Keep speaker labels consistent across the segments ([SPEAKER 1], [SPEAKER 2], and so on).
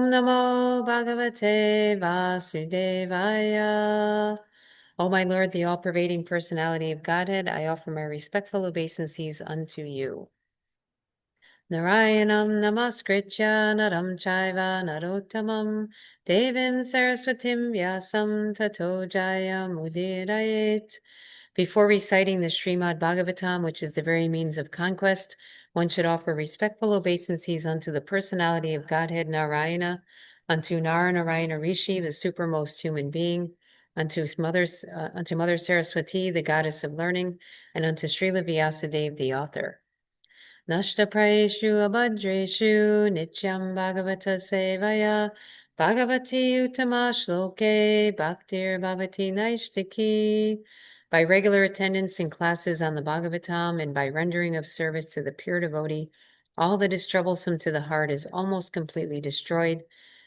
[SPEAKER 1] Namo Bhagavate Vasudevaya. O my Lord, the all-pervading personality of Godhead, I offer my respectful obeisances unto you. Narayanam namaskritya naram chaiva narottamam devim saraswatim vyasam tato jayamudirayet. Before reciting the Srimad Bhagavatam, which is the very means of conquest, one should offer respectful obeisances unto the personality of Godhead Narayana, unto Naranarayana Rishi, the supermost human being, unto Mother Saraswati, the goddess of learning, and unto Srila Vyasadeva, the author. Nashtaprayeshu abhadreshu nityam bhagavata sevaya bhagavati uttama shloke bhaktir bhavati naishtiki. By regular attendance in classes on the Bhagavatam and by rendering of service to the pure devotee, all that is troublesome to the heart is almost completely destroyed,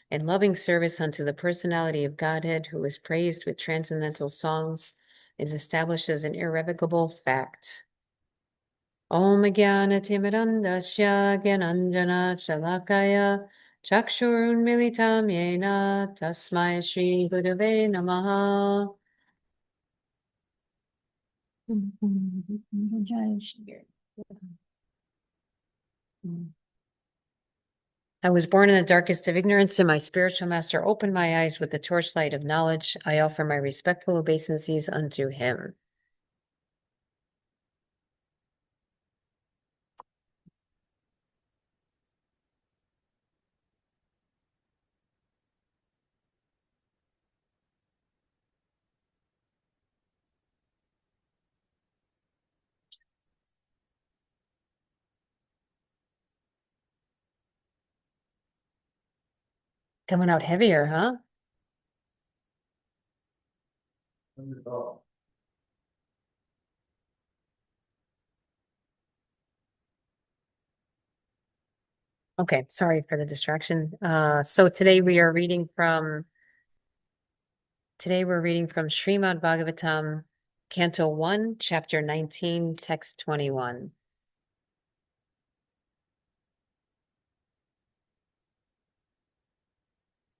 [SPEAKER 1] and loving service unto the personality of Godhead, who is praised with transcendental songs, is established as an irrevocable fact. Om Jnanatimidandasya Gyananjana Shalakaya Chakshurunmilitam Yena Tasmai Shri Gurave Namaha. I was born in the darkest of ignorance, and my spiritual master opened my eyes with the torchlight of knowledge. I offer my respectful obeisances unto him. Coming out heavier, huh? Okay, sorry for the distraction. So today we're reading from Srimad Bhagavatam, Canto 1, Chapter 19, Text 21.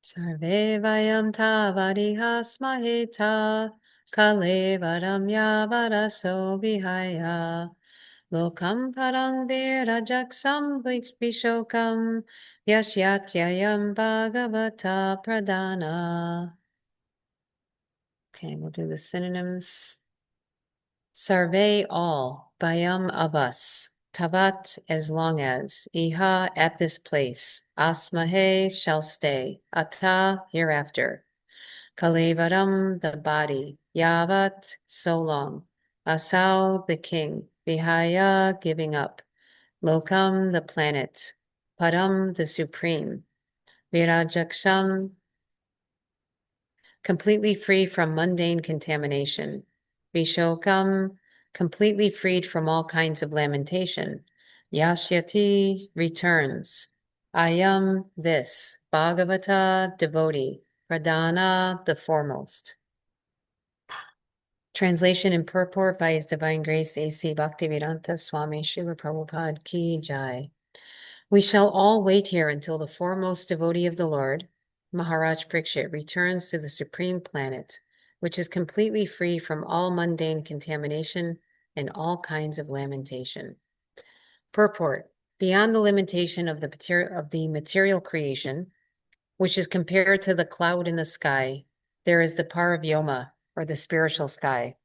[SPEAKER 1] Sarve vayam tavadiha smaheta kalevaram yavaraso vihaya lokam parang virajaksam vishokam yashyatyayam bhagavata pradana. Okay, we'll do the synonyms. Sarve, all, bayam, of us, tavat, as long as, iha, at this place, asmahe, shall stay, ata, hereafter, kalevaram, the body, yavat, so long, asau, the king, vihaya, giving up, lokam, the planet, padam, the supreme, virajaksham, completely free from mundane contamination. Vishokam, completely freed from all kinds of lamentation. Yashyati, returns. Ayam, this. Bhagavata, devotee. Pradana, the foremost. Translation and purport by His Divine Grace A.C. Bhaktivedanta Swami Srila Prabhupada Ki Jai. We shall all wait here until the foremost devotee of the Lord, Maharaj Parikshit, returns to the supreme planet, which is completely free from all mundane contamination and all kinds of lamentation. Purport: beyond the limitation of the material creation, which is compared to the cloud in the sky, there is the Paravyoma, or the spiritual sky,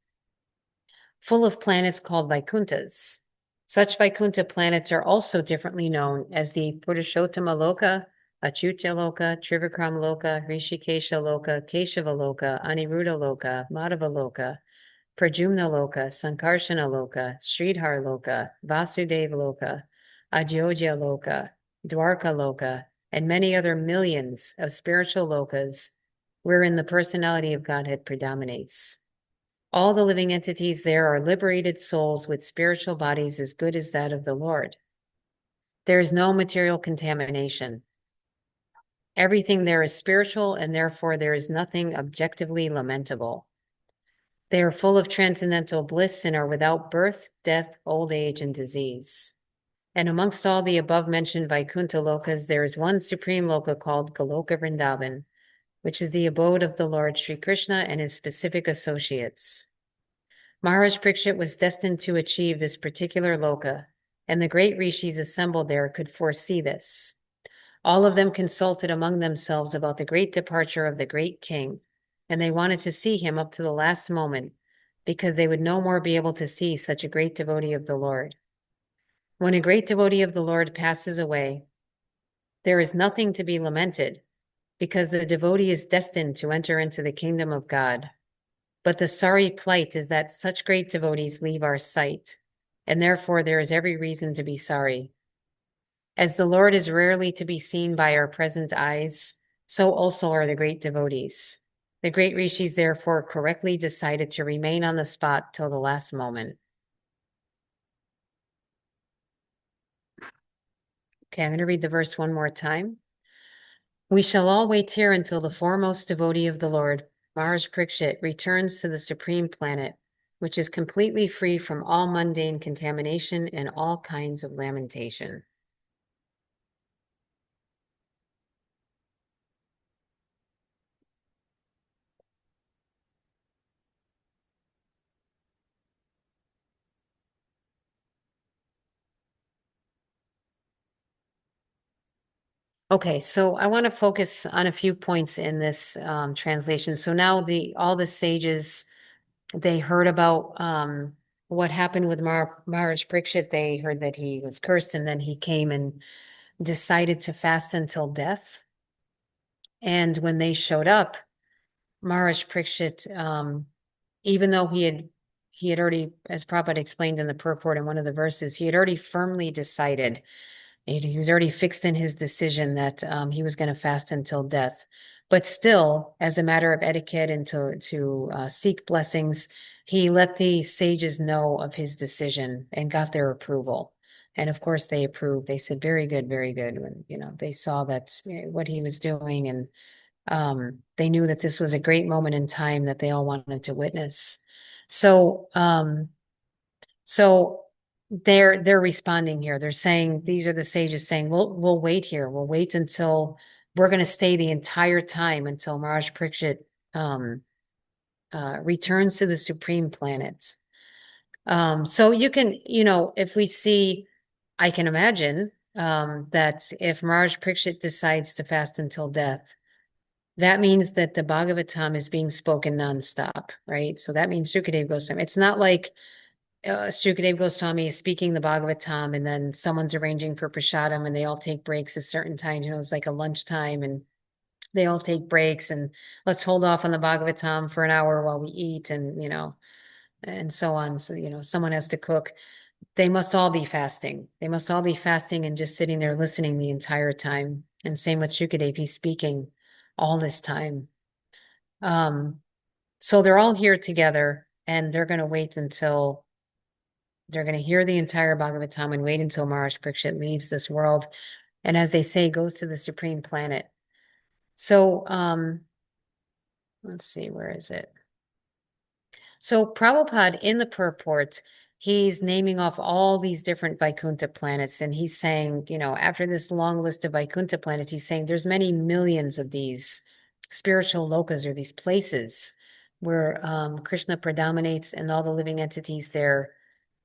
[SPEAKER 1] full of planets called Vaikunthas. Such Vaikuntha planets are also differently known as the Purushottama Loka, Achyuta Loka, Trivikram Loka, Rishikesha Loka, Keshava Loka, Aniruddha Loka, Madhava Loka, Prajumna Loka, Sankarshana Loka, Sridhar Loka, Vasudeva Loka, Ajyodhya Loka, Dwarka Loka, and many other millions of spiritual lokas wherein the personality of Godhead predominates. All the living entities there are liberated souls with spiritual bodies as good as that of the Lord. There is no material contamination. Everything there is spiritual, and therefore there is nothing objectively lamentable. They are full of transcendental bliss and are without birth, death, old age, and disease. And amongst all the above-mentioned Vaikuntha lokas, there is one supreme loka called Goloka Vrindavan, which is the abode of the Lord Sri Krishna and his specific associates. Maharaj Parikshit was destined to achieve this particular loka, and the great rishis assembled there could foresee this. All of them consulted among themselves about the great departure of the great king, and they wanted to see him up to the last moment, because they would no more be able to see such a great devotee of the Lord. When a great devotee of the Lord passes away, there is nothing to be lamented, because the devotee is destined to enter into the kingdom of God. But the sorry plight is that such great devotees leave our sight, and therefore there is every reason to be sorry. As the Lord is rarely to be seen by our present eyes, so also are the great devotees. The great rishis therefore correctly decided to remain on the spot till the last moment. Okay, I'm going to read the verse one more time. We shall all wait here until the foremost devotee of the Lord, Maharaj Parikshit, returns to the supreme planet, which is completely free from all mundane contamination and all kinds of lamentation. Okay, so I want to focus on a few points in this translation. So now all the sages, they heard about what happened with Maharaj Parikshit. They heard that he was cursed, and then he came and decided to fast until death. And when they showed up, Maharaj Parikshit, even though he had already, as Prabhupada explained in the purport in one of the verses, he had already firmly decided. He was already fixed in his decision that he was going to fast until death. But still, as a matter of etiquette and to seek blessings, he let the sages know of his decision and got their approval. And of course, they approved. They said, "Very good, very good." When they saw that what he was doing, and they knew that this was a great moment in time that they all wanted to witness. So, so they're responding here. They're saying, these are the sages saying, we'll wait here. We'll wait until we're going to stay the entire time until Maharaj Parikshit returns to the supreme planets. So you can, if we see, I can imagine that if Maharaj Parikshit decides to fast until death, that means that the Bhagavatam is being spoken nonstop, right? So that means Sukadeva Goswami. It's not like Sukadeva Goswami is speaking the Bhagavatam and then someone's arranging for prasadam and they all take breaks at certain times. It's like a lunchtime and they all take breaks and let's hold off on the Bhagavatam for an hour while we eat and, and so on. So, someone has to cook. They must all be fasting. They must all be fasting and just sitting there listening the entire time. And same with Sukadeva, he's speaking all this time. So they're all here together and they're going to wait until they're going to hear the entire Bhagavatam and wait until Maharaj Parikshit leaves this world. And as they say, goes to the supreme planet. So, let's see, where is it? So Prabhupada in the purport, he's naming off all these different Vaikuntha planets. And he's saying, after this long list of Vaikuntha planets, he's saying there's many millions of these spiritual lokas or these places where Krishna predominates and all the living entities there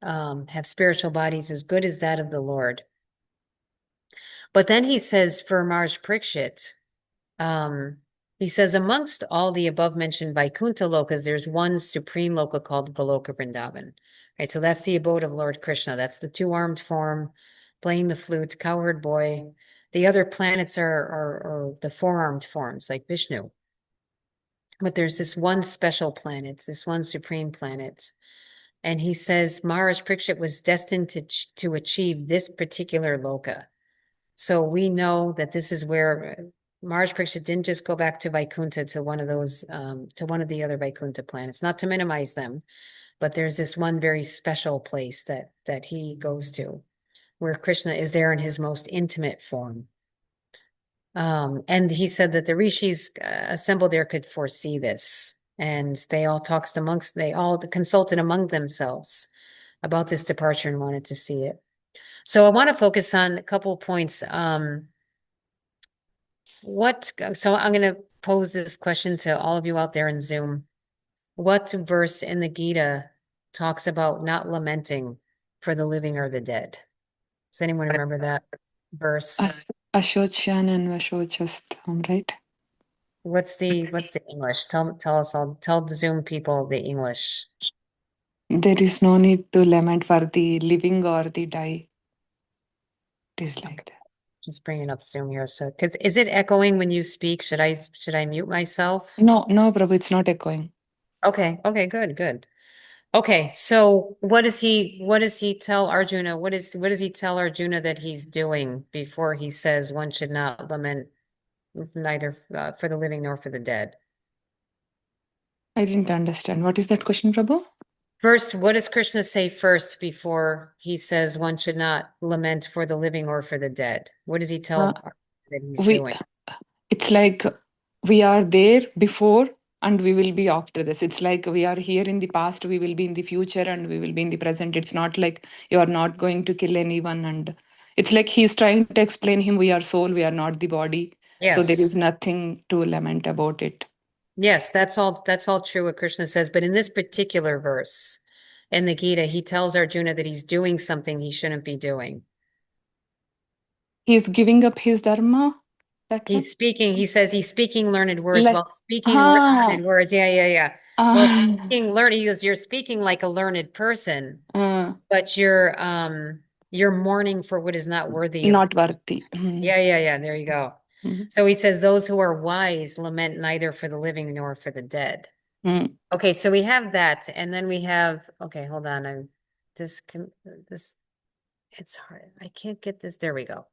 [SPEAKER 1] have spiritual bodies as good as that of the Lord. But then he says for Maharaj Parikshit, he says, amongst all the above mentioned Vaikuntha lokas, there's one supreme loka called Goloka Vrindavan. Right, so that's the abode of Lord Krishna. That's the two-armed form, playing the flute, cowherd boy. The other planets are the four-armed forms, like Vishnu. But there's this one special planet, this one supreme planet. And he says Maharaj Parikshit was destined to achieve this particular loka. So we know that this is where Maharaj Parikshit didn't just go back to Vaikuntha, to one of those, to one of the other Vaikuntha planets, not to minimize them, but there's this one very special place that he goes to, where Krishna is there in his most intimate form. And he said that the rishis assembled there could foresee this, and they all consulted among themselves about this departure and wanted to see it. So I want to focus on a couple of points. So I'm going to pose this question to all of you out there in Zoom. What verse in the Gita talks about not lamenting for the living or the dead? Does anyone remember that verse?
[SPEAKER 2] Ashochan and Vashochastam, right?
[SPEAKER 1] What's the English? Tell us all, tell the Zoom people the English.
[SPEAKER 2] There is no need to lament for the living or the die. It is like that.
[SPEAKER 1] Just bringing up Zoom here. So, because is it echoing when you speak? Should I mute myself?
[SPEAKER 2] No, no, Prabhu, it's not echoing.
[SPEAKER 1] Okay. Okay. Good. Good. Okay. So, what does he tell Arjuna? What does he tell Arjuna that he's doing before he says one should not lament neither for the living nor for the dead?
[SPEAKER 2] I didn't understand. What is that question, Prabhu?
[SPEAKER 1] First, what does Krishna say first before he says one should not lament for the living or for the dead? What does he
[SPEAKER 2] Uh,
[SPEAKER 1] tell Arjuna that he's
[SPEAKER 2] we,
[SPEAKER 1] doing?
[SPEAKER 2] it's like we are there before and we will be after this. It's like we are here in the past, we will be in the future, and we will be in the present. It's not like you are not going to kill anyone. And it's like he's trying to explain him we are soul, we are not the body. So there is
[SPEAKER 1] Yes.
[SPEAKER 2] nothing to lament about it.
[SPEAKER 1] Yes, that's all true what Krishna says. But in this particular verse in the Gita, he tells Arjuna that he's doing something he shouldn't be doing.
[SPEAKER 2] He's giving up his dharma. That one?
[SPEAKER 1] He says he's speaking learned words.
[SPEAKER 2] Like,
[SPEAKER 1] While speaking
[SPEAKER 2] ah,
[SPEAKER 1] learned words, yeah, yeah, yeah. Well,
[SPEAKER 2] ah,
[SPEAKER 1] he goes, you're speaking like a learned person,
[SPEAKER 2] ah,
[SPEAKER 1] but you're mourning for what is not worthy of.
[SPEAKER 2] not worthy. Mm,
[SPEAKER 1] Yeah, yeah, yeah. There you go.
[SPEAKER 2] mm,
[SPEAKER 1] So he says, those who are wise lament neither for the living nor for the dead.
[SPEAKER 2] mm.
[SPEAKER 1] Okay, so we have that, and then we have, okay, hold on. This, it's hard. I can't get this. There we go.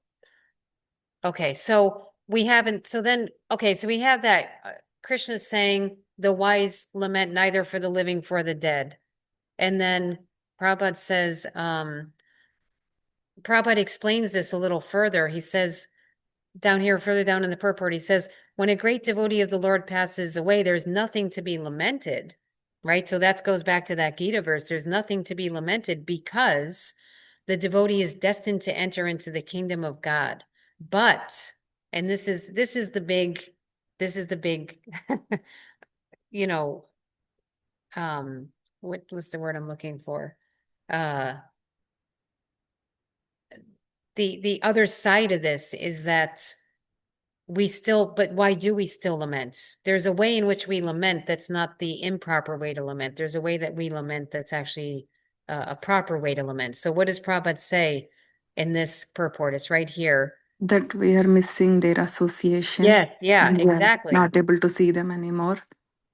[SPEAKER 1] Okay, so we haven't, so then, okay, so we have that. Krishna's saying the wise lament neither for the living for the dead. And then Prabhupada says, Prabhupada explains this a little further. He says, down here, further down in the purport, he says, when a great devotee of the Lord passes away, there's nothing to be lamented, right? So that goes back to that Gita verse. There's nothing to be lamented because the devotee is destined to enter into the kingdom of God. But, and this is the big, you know, um, what was the word I'm looking for? Uh, the other side of this is that but why do we still lament? There's a way in which we lament that's not the improper way to lament. There's a way that we lament that's actually a proper way to lament. So what does Prabhupada say in this purport? It's right here.
[SPEAKER 2] That we are missing their association
[SPEAKER 1] Yes, yeah,
[SPEAKER 2] and we are
[SPEAKER 1] exactly.
[SPEAKER 2] not able to see them anymore.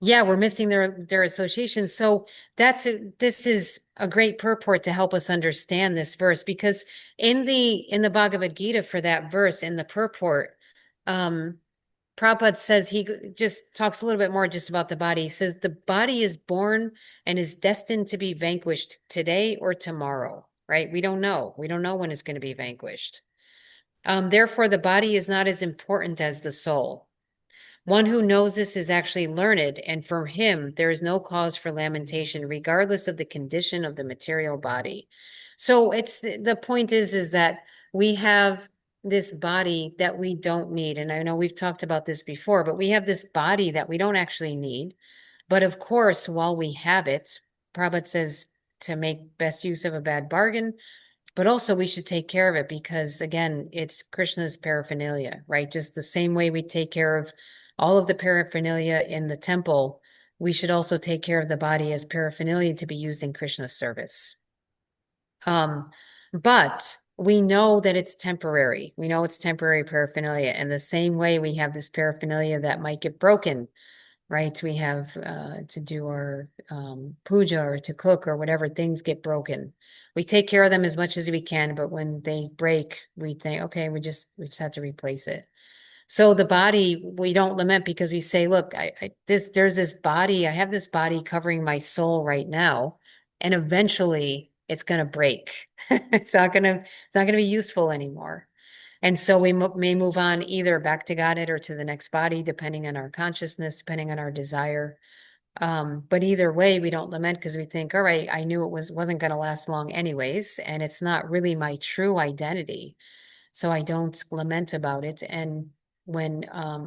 [SPEAKER 1] Yeah, we're missing their association. So this is a great purport to help us understand this verse because in the Bhagavad Gita for that verse in the purport, um, Prabhupada says just talks a little bit more just about the body. He says the body is born and is destined to be vanquished today or tomorrow, right? We don't know. We don't know when it's going to be vanquished. Therefore, the body is not as important as the soul. One who knows this is actually learned, and for him, there is no cause for lamentation, regardless of the condition of the material body. So the point is that we have this body that we don't need. And I know we've talked about this before, but we have this body that we don't actually need. But of course, while we have it, Prabhupada says to make best use of a bad bargain, but also we should take care of it because again, it's Krishna's paraphernalia, right? Just the same way we take care of all of the paraphernalia in the temple, we should also take care of the body as paraphernalia to be used in Krishna's service. But we know that it's temporary. We know it's temporary paraphernalia. And the same way we have this paraphernalia that might get broken, right? We have to do our puja or to cook or whatever, things get broken. We take care of them as much as we can, but when they break, we think, okay, we just have to replace it. So the body, we don't lament because we say, look, there's this body, I have this body covering my soul right now, and eventually it's going to break. It's not going to be useful anymore. And so we may move on either back to Godhead or to the next body, depending on our consciousness, depending on our desire. But either way, we don't lament because we think, all right, I knew wasn't going to last long anyways, and it's not really my true identity. So I don't lament about it. And when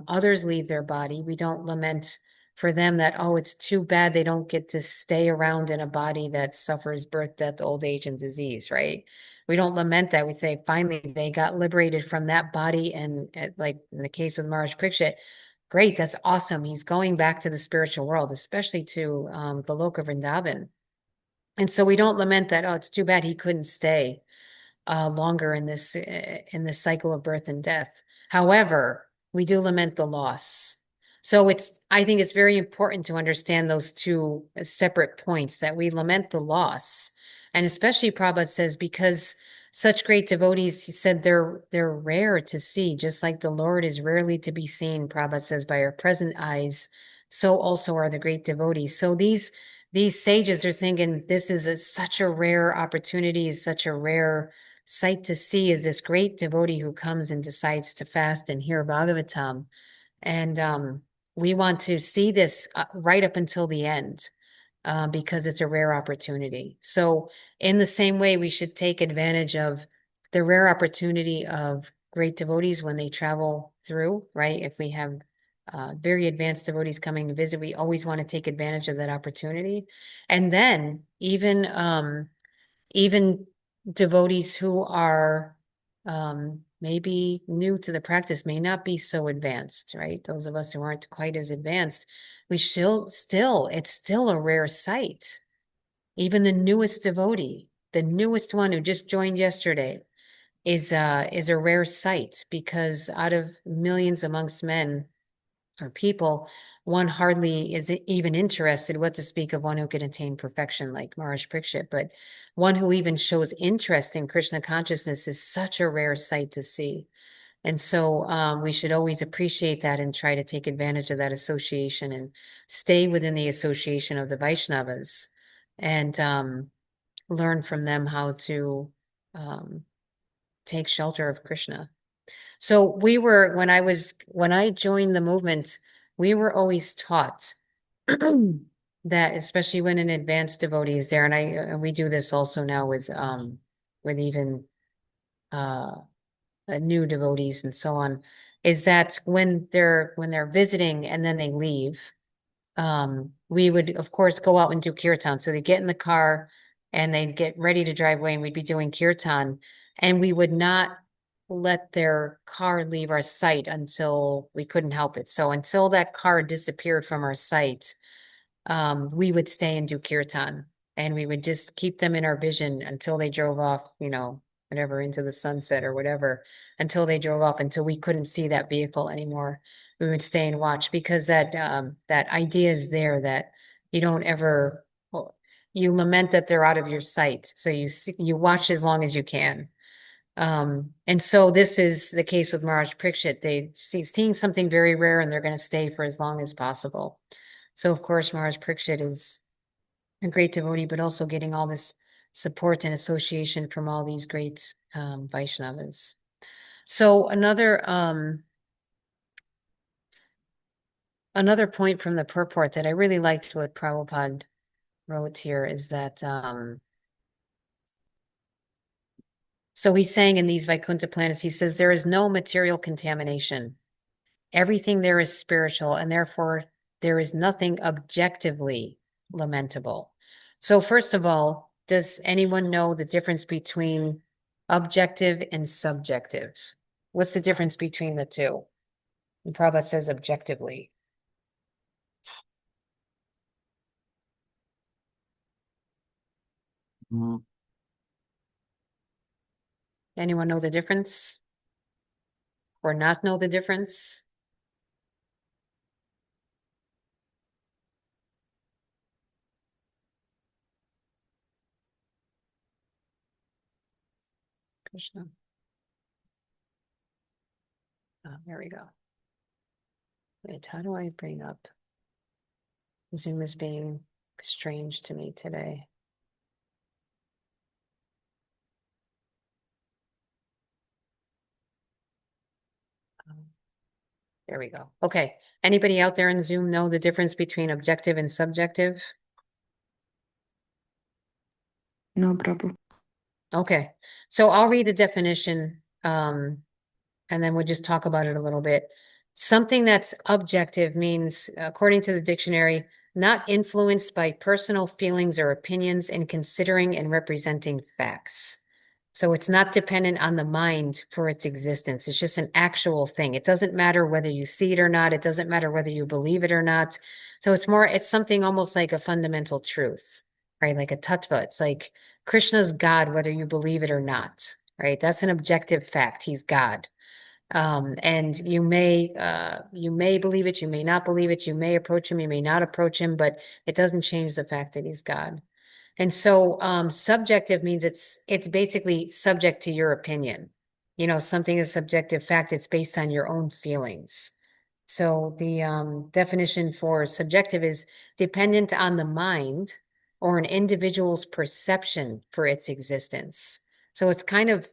[SPEAKER 1] others leave their body, we don't lament for them that, oh, it's too bad they don't get to stay around in a body that suffers birth, death, old age, and disease, right? We don't lament that. We say, finally, they got liberated from that body. And like in the case of Maharaj Parikshit, great, that's awesome. He's going back to the spiritual world, especially to the Loka Vrindavan. And so we don't lament that, oh, it's too bad he couldn't stay longer in this cycle of birth and death. However, we do lament the loss. So I think it's very important to understand those two separate points, that we lament the loss. And especially Prabhupada says, because such great devotees, he said they're rare to see, just like the Lord is rarely to be seen, Prabhupada says, by our present eyes, so also are the great devotees. So these sages are thinking this is such a rare opportunity, is such a rare sight to see, is this great devotee who comes and decides to fast and hear Bhagavatam. And we want to see this right up until the end because it's a rare opportunity. So in the same way, we should take advantage of the rare opportunity of great devotees when they travel through, right? If we have very advanced devotees coming to visit, we always want to take advantage of that opportunity. And then even devotees who are maybe new to the practice, may not be so advanced, right? Those of us who aren't quite as advanced, we still, it's still a rare sight. Even the newest devotee, the newest one who just joined yesterday, is a rare sight, because out of millions amongst men or people, one hardly is even interested, what to speak of one who could attain perfection like Maharaj Parikshit. But one who even shows interest in Krishna consciousness is such a rare sight to see. And so we should always appreciate that and try to take advantage of that association and stay within the association of the Vaishnavas, and learn from them how to um, take shelter of Krishna. So when I joined the movement, we were always taught that, especially when an advanced devotee is there, and we do this also now with even uh new devotees and so on, is that when they're visiting and then they leave, we would of course go out and do kirtan. So they get in the car and they'd get ready to drive away, and we'd be doing kirtan, and we would not let their car leave our sight until we couldn't help it. So until that car disappeared from our sight, we would stay and do kirtan, and we would just keep them in our vision until they drove off, whatever, into the sunset or whatever, until they drove off, until we couldn't see that vehicle anymore. We would stay and watch, because that idea is there, that you don't ever, well, you lament that they're out of your sight. So you watch as long as you can. And so this is the case with Maharaj Parikshit. Seeing something very rare, and they're going to stay for as long as possible. So of course, Maharaj Parikshit is a great devotee, but also getting all this support and association from all these great Vaishnavas. So another point from the purport that I really liked what Prabhupada wrote here is that so he's saying in these Vaikuntha planets, he says there is no material contamination. Everything there is spiritual, and therefore there is nothing objectively lamentable. So first of all, does anyone know the difference between objective and subjective? What's the difference between the two? And Prabhupada says objectively. Anyone know the difference or not know the difference? Krishna. There we go. Wait, how do I bring up? Zoom is being strange to me today. There we go. Okay. Anybody out there in Zoom know the difference between objective and subjective?
[SPEAKER 2] No, Prabhu.
[SPEAKER 1] Okay. So I'll read the definition, and then we'll just talk about it a little bit. Something that's objective means, according to the dictionary, not influenced by personal feelings or opinions in considering and representing facts. So it's not dependent on the mind for its existence. It's just an actual thing. It doesn't matter whether you see it or not. It doesn't matter whether you believe it or not. So it's something almost like a fundamental truth, right? Like a tattva. It's like Krishna's God, whether you believe it or not, right? That's an objective fact. He's God. And you may believe it, you may not believe it, you may approach him, you may not approach him, but it doesn't change the fact that he's God. And so subjective means it's basically subject to your opinion. You know, something is subjective fact, it's based on your own feelings. So the definition for subjective is dependent on the mind or an individual's perception for its existence. So it's kind of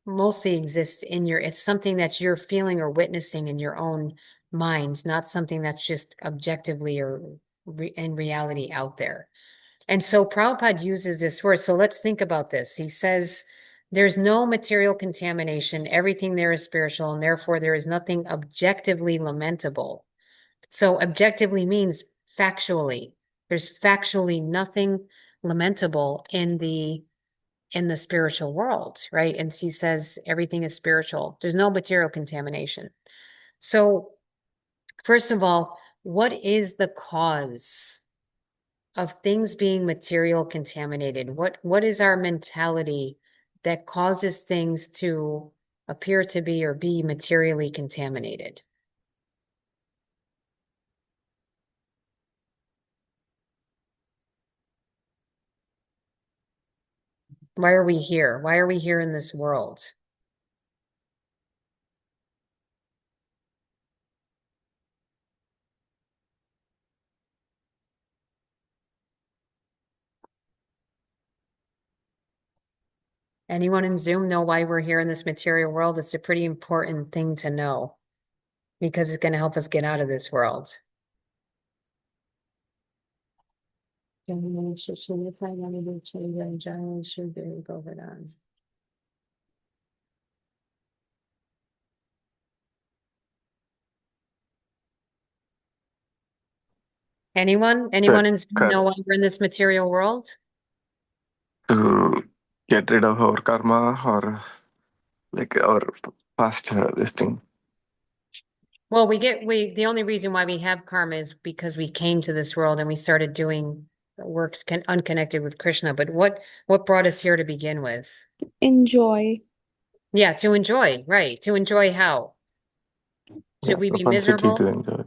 [SPEAKER 1] mostly exists in it's something that you're feeling or witnessing in your own mind, not something that's just objectively or in reality out there. And so Prabhupada uses this word. So let's think about this. He says, there's no material contamination. Everything there is spiritual, and therefore there is nothing objectively lamentable. So objectively means factually. There's factually nothing lamentable in the spiritual world, right? And he says everything is spiritual. There's no material contamination. So first of all, what is the cause of things being material contaminated? What is our mentality that causes things to appear to be or be materially contaminated? Why are we here? Why are we here in this world? Anyone in Zoom know why we're here in this material world? It's a pretty important thing to know because it's going to help us get out of this world. Anyone? Anyone in Zoom know why we're in this material world?
[SPEAKER 3] To get rid of our karma or like our past this thing.
[SPEAKER 1] Well, the only reason why we have karma is because we came to this world and we started doing works unconnected with Krishna. But what brought us here to begin with?
[SPEAKER 4] Enjoy.
[SPEAKER 1] Yeah, to enjoy, right? To enjoy how? Should we be miserable?
[SPEAKER 3] To enjoy.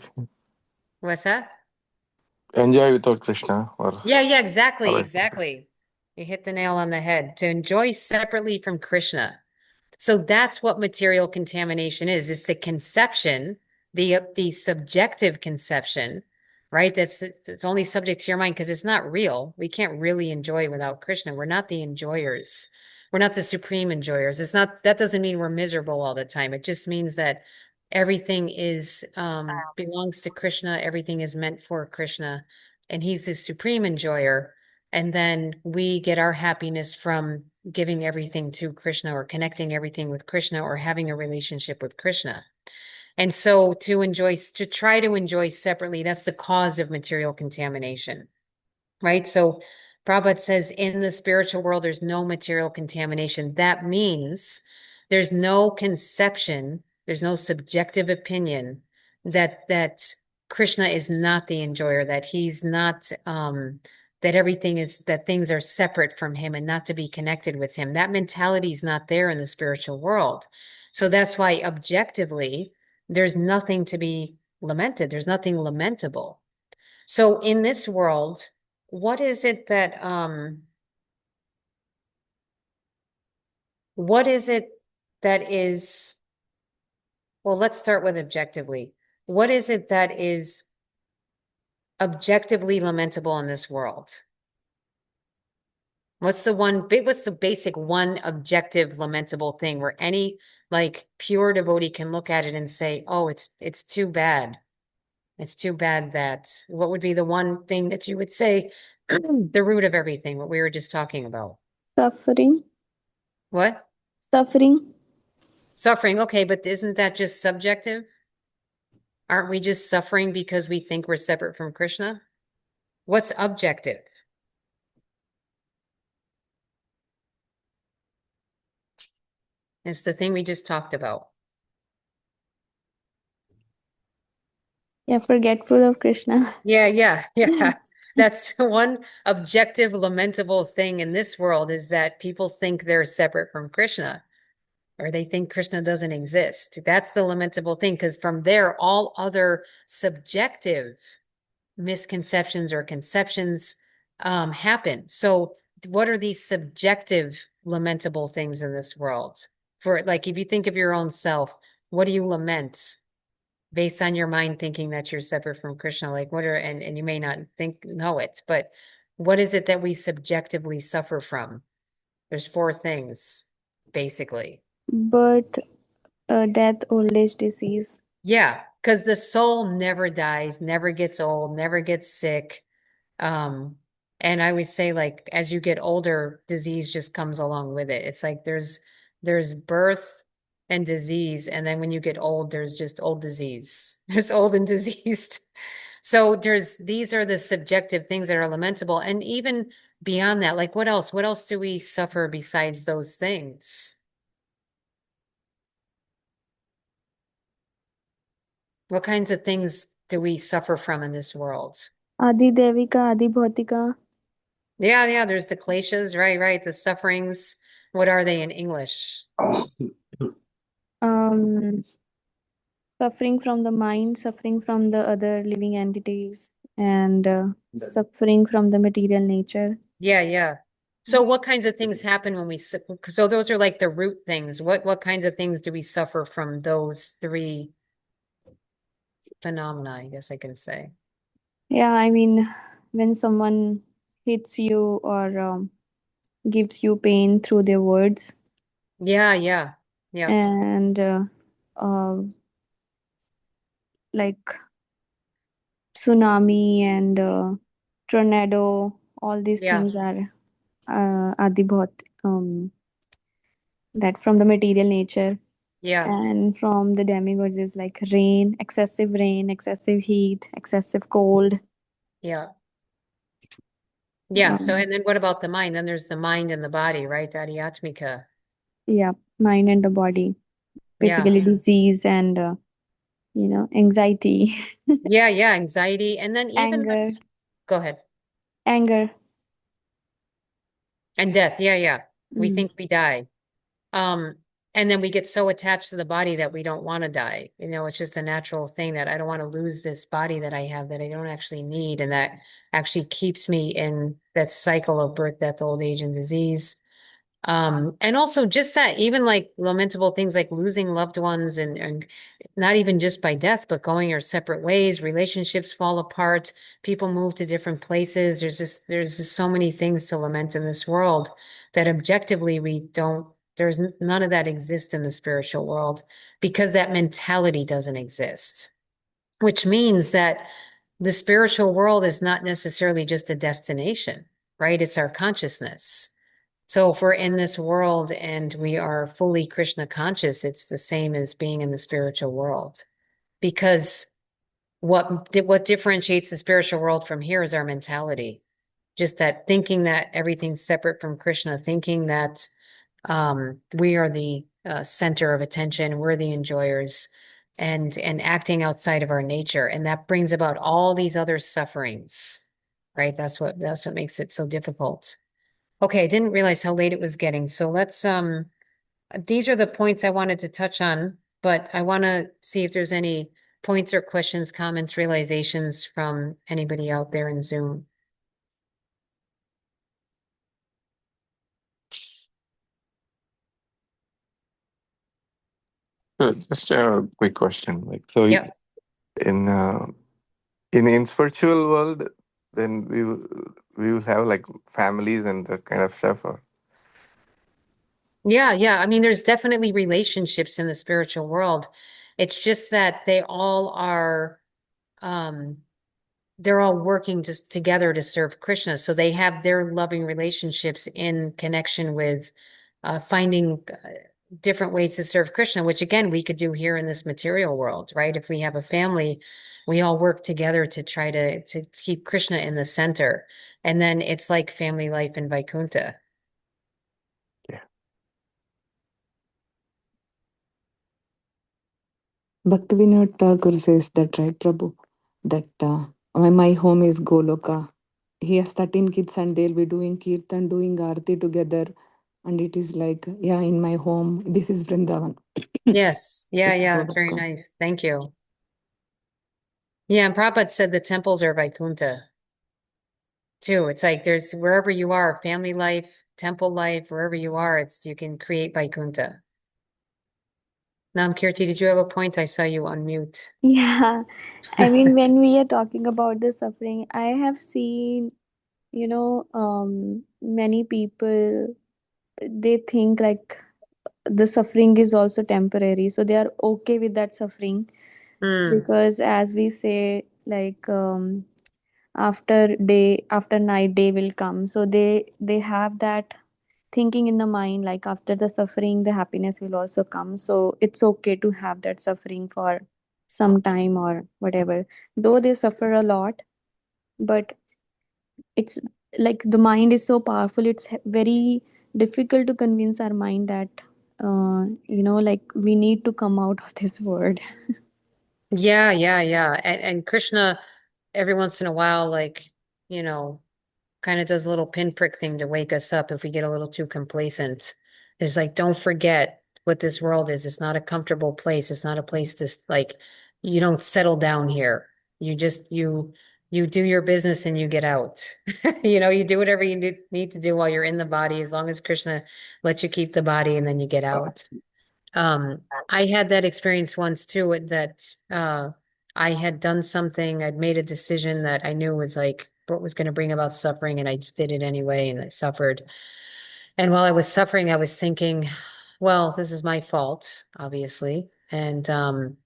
[SPEAKER 1] What's that?
[SPEAKER 3] Enjoy without Krishna or
[SPEAKER 1] Yeah, exactly,
[SPEAKER 3] Alright.
[SPEAKER 1] exactly. You hit the nail on the head. To enjoy separately from Krishna. So that's what material contamination is. It's the conception, the subjective conception, right? It's only subject to your mind because it's not real. We can't really enjoy without Krishna. We're not the enjoyers. We're not the supreme enjoyers. That doesn't mean we're miserable all the time. It just means that everything is belongs to Krishna. Everything is meant for Krishna, and he's the supreme enjoyer. And then we get our happiness from giving everything to Krishna or connecting everything with Krishna or having a relationship with Krishna. And so to try to enjoy separately, that's the cause of material contamination, right? So Prabhupada says in the spiritual world, there's no material contamination. That means there's no conception, there's no subjective opinion that Krishna is not the enjoyer, that he's not, that things are separate from him and not to be connected with him. That mentality is not there in the spiritual world. So that's why objectively, there's nothing to be lamented. There's nothing lamentable. So in this world, what is it that is, well, let's start with objectively. What is it that is objectively lamentable in this world? What's the basic one objective lamentable thing where Like pure devotee can look at it and say, oh, it's too bad. It's too bad that what would be the one thing that you would say the root of everything, what we were just talking about?
[SPEAKER 4] Suffering.
[SPEAKER 1] What?
[SPEAKER 4] Suffering.
[SPEAKER 1] Suffering. Okay, but isn't that just subjective? Aren't we just suffering because we think we're separate from Krishna? What's objective? It's the thing we just talked about.
[SPEAKER 4] Yeah, forgetful of Krishna.
[SPEAKER 1] Yeah. That's one objective, lamentable thing in this world is that people think they're separate from Krishna, or they think Krishna doesn't exist. That's the lamentable thing, because from there, all other subjective misconceptions or conceptions happen. So, what are these subjective, lamentable things in this world? For like, if you think of your own self, what do you lament based on your mind thinking that you're separate from Krishna? Like, what are, and you may not know it, but what is it that we subjectively suffer from? There's four things, basically.
[SPEAKER 4] Birth, death, old age, disease.
[SPEAKER 1] Yeah, because the soul never dies, never gets old, never gets sick. And I would say like as you get older, disease just comes along with it. It's like there's birth and disease, and then when you get old, there's just old disease. There's old and diseased. So these are the subjective things that are lamentable. And even beyond that, like what else? What else do we suffer besides those things? What kinds of things do we suffer from in this world?
[SPEAKER 4] Adi Devika, Adi Bhautika.
[SPEAKER 1] Yeah, there's the kleshas, right, the sufferings. What are they in English?
[SPEAKER 4] Um, Suffering from the mind, suffering from the other living entities, and suffering from the material nature.
[SPEAKER 1] Yeah. So what kinds of things happen when so those are like the root things. What kinds of things do we suffer from those three phenomena, I guess I can say.
[SPEAKER 4] Yeah, I mean, when someone hits you or gives you pain through their words,
[SPEAKER 1] Yeah.
[SPEAKER 4] and uh, like tsunami and tornado, all these
[SPEAKER 1] Yeah.
[SPEAKER 4] things are adibhot, that from the material nature.
[SPEAKER 1] Yeah.
[SPEAKER 4] And from the demigods is like rain, excessive heat, excessive cold.
[SPEAKER 1] Yeah. So
[SPEAKER 4] um,
[SPEAKER 1] and then what about the mind? Then there's the mind and the body, right? Adhyatmika.
[SPEAKER 4] yeah, mind and the body,
[SPEAKER 1] Yeah.
[SPEAKER 4] basically disease and anxiety.
[SPEAKER 1] Yeah, anxiety. And then even
[SPEAKER 4] Anger.
[SPEAKER 1] go ahead.
[SPEAKER 4] Anger.
[SPEAKER 1] And death. Yeah. We
[SPEAKER 4] Mm.
[SPEAKER 1] think we die. And then we get so attached to the body that we don't want to die. It's just a natural thing that I don't want to lose this body that I have that I don't actually need. And that actually keeps me in that cycle of birth, death, old age, and disease. And also just that even like lamentable things like losing loved ones and not even just by death, but going our separate ways, relationships fall apart, people move to different places. There's just so many things to lament in this world that objectively we don't, none of that exists in the spiritual world because that mentality doesn't exist, which means that the spiritual world is not necessarily just a destination, right? It's our consciousness. So if we're in this world and we are fully Krishna conscious, it's the same as being in the spiritual world. Because what differentiates the spiritual world from here is our mentality. Just that thinking that everything's separate from Krishna, thinking that we are the center of attention, we're the enjoyers, and acting outside of our nature, and that brings about all these other sufferings, right? That's what makes it so difficult. Okay, I didn't realize how late it was getting. So let's these are the points I wanted to touch on, but I want to see if there's any points or questions, comments, realizations from anybody out there in Zoom.
[SPEAKER 3] So just a quick question.
[SPEAKER 1] Yep.
[SPEAKER 3] In in spiritual world, then we will have like families and that kind of stuff. Or...
[SPEAKER 1] Yeah, yeah. I mean, there's definitely relationships in the spiritual world. It's just that they all are, um, they're all working just together to serve Krishna. So they have their loving relationships in connection with finding different ways to serve Krishna, which again, we could do here in this material world, right? If we have a family, we all work together to try to keep Krishna in the center. And then it's like family life in Vaikuntha.
[SPEAKER 3] Yeah.
[SPEAKER 2] Bhaktivinoda Thakur says that, right, Prabhu? That my home is Goloka. He has 13 kids and they'll be doing kirtan, doing arti together. And it is like, yeah, in my home, this is Vrindavan.
[SPEAKER 1] Yes. Yeah,
[SPEAKER 2] It's
[SPEAKER 1] yeah. Very
[SPEAKER 2] Goloka.
[SPEAKER 1] nice. Thank you. Yeah, and Prabhupada said the temples are Vaikuntha too. It's like there's wherever you are, family life, temple life, wherever you are, it's you can create Vaikuntha. Now, Kirti, did you have a point? I saw you unmute.
[SPEAKER 4] Yeah, I mean, when we are talking about the suffering, I have seen, many people, they think like the suffering is also temporary, so they are okay with that suffering
[SPEAKER 1] Hmm.
[SPEAKER 4] because, as we say, like, after night, day will come. So they have that thinking in the mind, like after the suffering, the happiness will also come. So it's okay to have that suffering for some time or whatever. Though they suffer a lot, but it's like the mind is so powerful. It's very difficult to convince our mind that, like we need to come out of this world.
[SPEAKER 1] Yeah, yeah, yeah. And Krishna, every once in a while, like, you know, kind of does a little pinprick thing to wake us up if we get a little too complacent. It's like, don't forget what this world is. It's not a comfortable place. It's not a place to like, you don't settle down here. You just you do your business and you get out. You do whatever you need to do while you're in the body, as long as Krishna lets you keep the body and then you get out. I had that experience once too, that I had done something, I'd made a decision that I knew was like what was going to bring about suffering, and I just did it anyway, and I suffered. And while I was suffering, I was thinking, well, this is my fault, obviously, and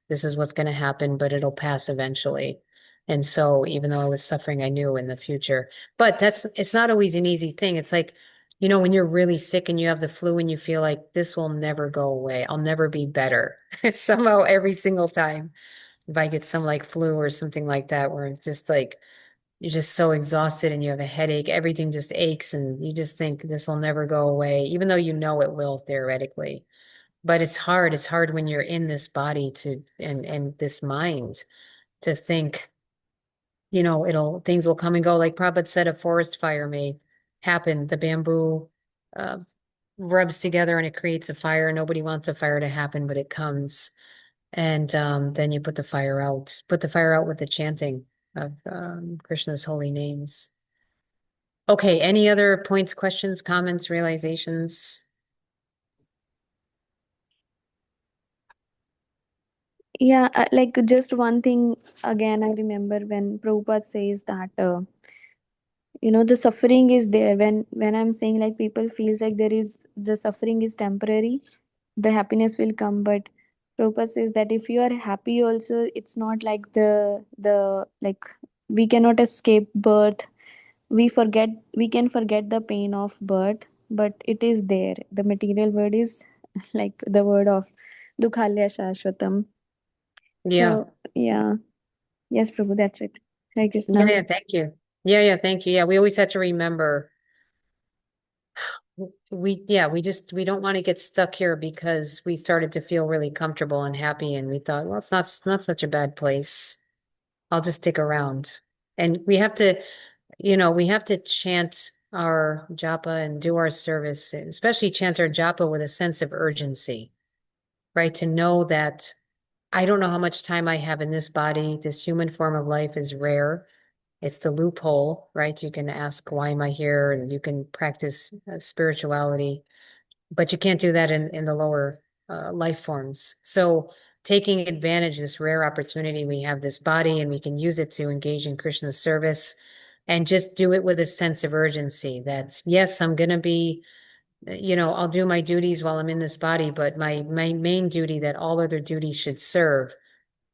[SPEAKER 1] this is what's going to happen, but it'll pass eventually. And so, even though I was suffering, I knew in the future. But it's not always an easy thing. It's like, when you're really sick and you have the flu and you feel like this will never go away, I'll never be better. Somehow, every single time, if I get some like flu or something like that, where it's just like, you're just so exhausted and you have a headache, everything just aches, and you just think this will never go away, even though you know it will theoretically. But it's hard. It's hard when you're in this body and this mind to think, things will come and go. Like Prabhupada said, a forest fire may happen. The bamboo uh, rubs together and it creates a fire. Nobody wants a fire to happen, but it comes. And then you put the fire out with the chanting of Krishna's holy names. Okay, any other points, questions, comments, realizations?
[SPEAKER 4] Yeah, like just one thing again, I remember when Prabhupada says that, the suffering is there. When I'm saying like people feels like there is the suffering is temporary, the happiness will come. But Prabhupada says that if you are happy also, it's not like the like we cannot escape birth. We can forget the pain of birth, but it is there. The material word is like the word of dukhalya shashvatam.
[SPEAKER 1] Yeah.
[SPEAKER 4] So yeah, yes, Prabhu, that's it. Hare
[SPEAKER 1] Yeah,
[SPEAKER 4] Krishna.
[SPEAKER 1] yeah, thank you. Yeah, thank you. Yeah, we always have to remember we don't want to get stuck here because we started to feel really comfortable and happy and we thought, well, it's not such a bad place. I'll just stick around. And we have to chant our japa and do our service, especially chant our japa with a sense of urgency, right? To know that I don't know how much time I have in this body. This human form of life is rare. It's the loophole, right? You can ask, why am I here? And you can practice spirituality, but you can't do that in the lower life forms. So taking advantage of this rare opportunity, we have this body and we can use it to engage in Krishna's service and just do it with a sense of urgency that, yes, I'm going to be I'll do my duties while I'm in this body, but my main duty that all other duties should serve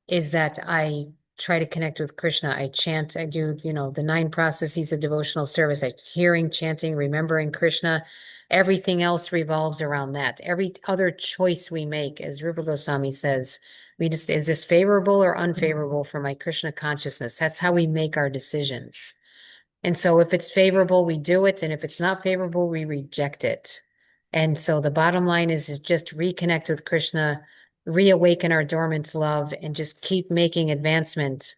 [SPEAKER 1] is that I try to connect with Krishna. I chant, I do, the 9 processes of devotional service, hearing, chanting, remembering Krishna. Everything else revolves around that. Every other choice we make, as Rupa Goswami says, is this favorable or unfavorable for my Krishna consciousness? That's how we make our decisions. And so if it's favorable, we do it. And if it's not favorable, we reject it. And so the bottom line is just reconnect with Krishna, reawaken our dormant love, and just keep making advancement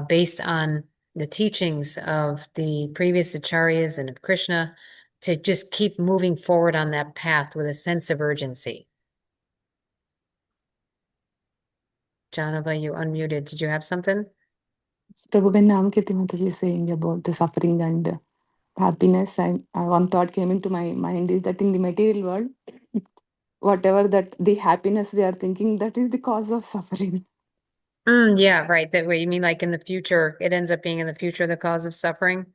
[SPEAKER 1] based on the teachings of the previous acharyas and of Krishna, to just keep moving forward on that path with a sense of urgency. Janava, you unmuted. Did you have something?
[SPEAKER 2] Prabhu, when Namkirti Mataji is saying about the suffering and happiness, one thought came into my mind is that in the material world, whatever that the happiness we are thinking, that is the cause of suffering.
[SPEAKER 1] Yeah, right. That way, you mean like in the future, it ends up being in the future the cause of suffering?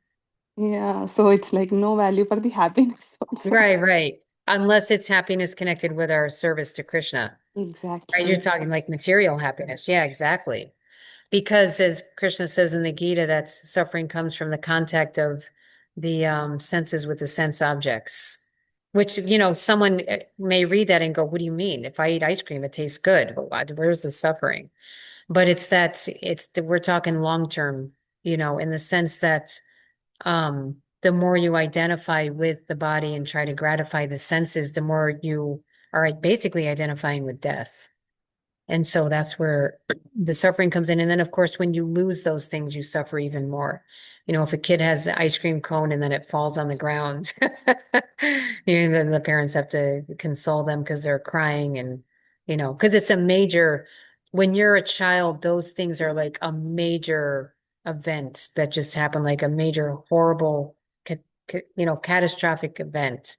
[SPEAKER 2] Yeah, so it's like no value for the happiness also.
[SPEAKER 1] Right. Unless it's happiness connected with our service to Krishna. Right,
[SPEAKER 2] Exactly.
[SPEAKER 1] you're talking like material happiness. Yeah, exactly. Because as Krishna says in the Gita, that suffering comes from the contact of the senses with the sense objects. Which, someone may read that and go, what do you mean? If I eat ice cream, it tastes good. Where's the suffering? But we're talking long term, in the sense that the more you identify with the body and try to gratify the senses, the more you are basically identifying with death. And so that's where the suffering comes in. And then, of course, when you lose those things, you suffer even more. If a kid has the ice cream cone and then it falls on the ground, then the parents have to console them because they're crying. And, because it's a major, when you're a child, those things are like a major event that just happened, like a major horrible, catastrophic event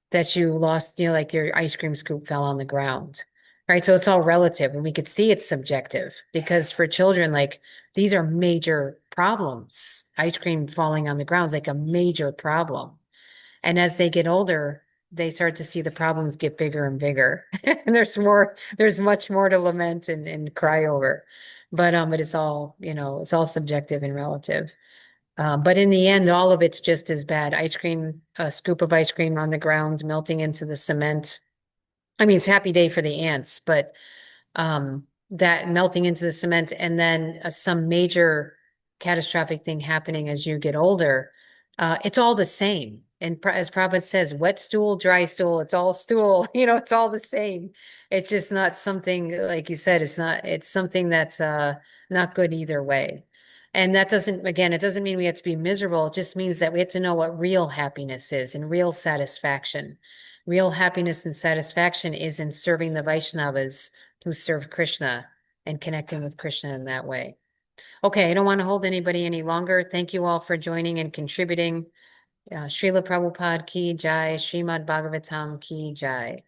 [SPEAKER 1] that you lost, like your ice cream scoop fell on the ground. Right. So it's all relative, and we could see it's subjective because for children, like these are major problems. Ice cream falling on the ground is like a major problem. And as they get older, they start to see the problems get bigger and bigger. And there's much more to lament and cry over. But it's all, it's all subjective and relative. But in the end, all of it's just as bad. Ice cream, a scoop of ice cream on the ground, melting into the cement. I mean, it's a happy day for the ants, but that melting into the cement and then some major catastrophic thing happening as you get older, it's all the same. And as Prabhupada says, wet stool, dry stool, it's all stool, it's all the same. It's just not something, like you said, it's something that's not good either way. And that doesn't, again, it doesn't mean we have to be miserable. It just means that we have to know what real happiness is and real satisfaction. Real happiness and satisfaction is in serving the Vaishnavas who serve Krishna and connecting with Krishna in that way. Okay, I don't want to hold anybody any longer. Thank you all for joining and contributing. Srila Prabhupada ki jai, Srimad Bhagavatam ki jai.